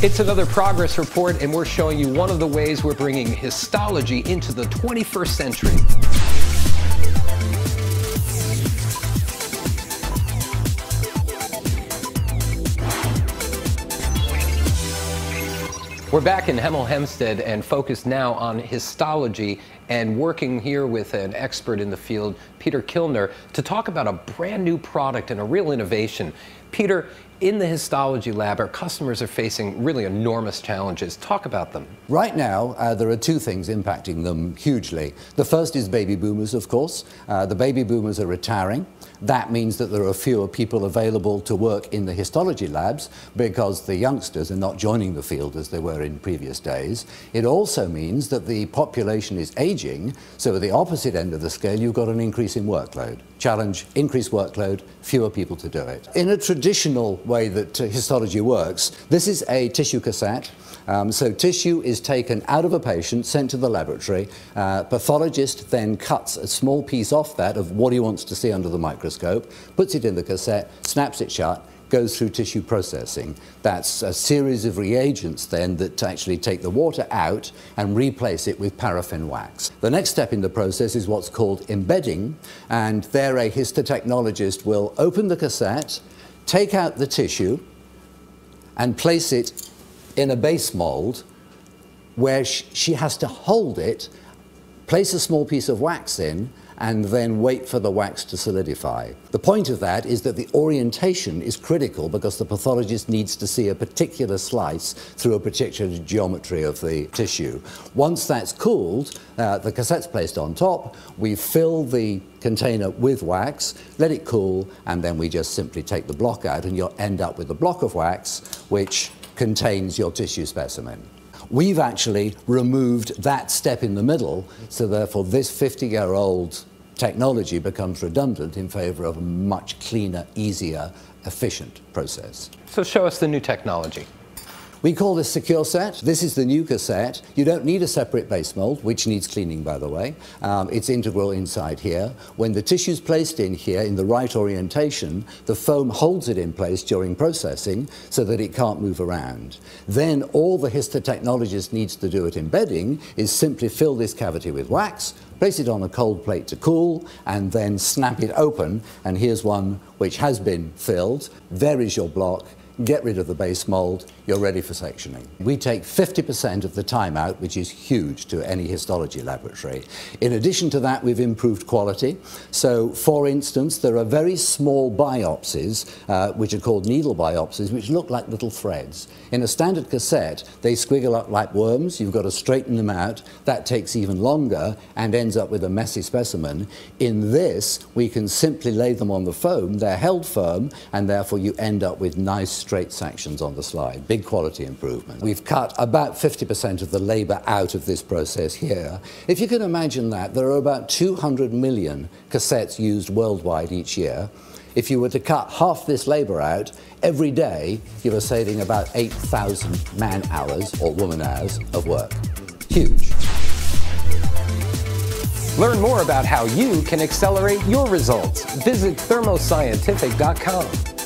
It's another progress report, and we're showing you one of the ways we're bringing histology into the 21st century. We're back in Hemel Hempstead and focused now on histology and working here with an expert in the field, Peter Kilner, to talk about a brand new product and a real innovation. Peter, in the histology lab, our customers are facing really enormous challenges. Talk about them. Right now, there are two things impacting them hugely. The first is baby boomers, of course. The baby boomers are retiring. That means that there are fewer people available to work in the histology labs because the youngsters are not joining the field as they were in previous days. It also means that the population is aging, so at the opposite end of the scale, you've got an increase in workload. Challenge, increased workload, fewer people to do it. In a traditional way that histology works, this is a tissue cassette. So tissue is taken out of a patient, sent to the laboratory. Pathologist then cuts a small piece off that of what he wants to see under the microscope, puts it in the cassette, snaps it shut, goes through tissue processing. That's a series of reagents then that actually take the water out and replace it with paraffin wax. The next step in the process is what's called embedding, and there a histotechnologist will open the cassette, take out the tissue, and place it in a base mold where she has to hold it, place a small piece of wax in, and then wait for the wax to solidify. The point of that is that the orientation is critical because the pathologist needs to see a particular slice through a particular geometry of the tissue. Once that's cooled, the cassette's placed on top, we fill the container with wax, let it cool, and then we just simply take the block out and you'll end up with a block of wax which contains your tissue specimen. We've actually removed that step in the middle, so therefore this 50-year-old technology becomes redundant in favor of a much cleaner, easier, efficient process. So show us the new technology. We call this Securesette. This is the new cassette. You don't need a separate base mold, which needs cleaning, by the way. It's integral inside here. When the tissue's placed in here in the right orientation, the foam holds it in place during processing so that it can't move around. Then all the histotechnologist needs to do at embedding is simply fill this cavity with wax, place it on a cold plate to cool, and then snap it open. And here's one which has been filled. There is your block. Get rid of the base mold, you're ready for sectioning. We take 50% of the time out, which is huge to any histology laboratory. In addition to that, we've improved quality. So, for instance, there are very small biopsies, which are called needle biopsies, which look like little threads. In a standard cassette, they squiggle up like worms. You've got to straighten them out. That takes even longer and ends up with a messy specimen. In this, we can simply lay them on the foam. They're held firm, and therefore you end up with nice straight sections on the slide. Big quality improvement. We've cut about 50% of the labor out of this process here. If you can imagine that, there are about 200 million cassettes used worldwide each year. If you were to cut half this labor out, every day you are saving about 8,000 man-hours or woman-hours of work. Huge. Learn more about how you can accelerate your results. Visit thermoscientific.com.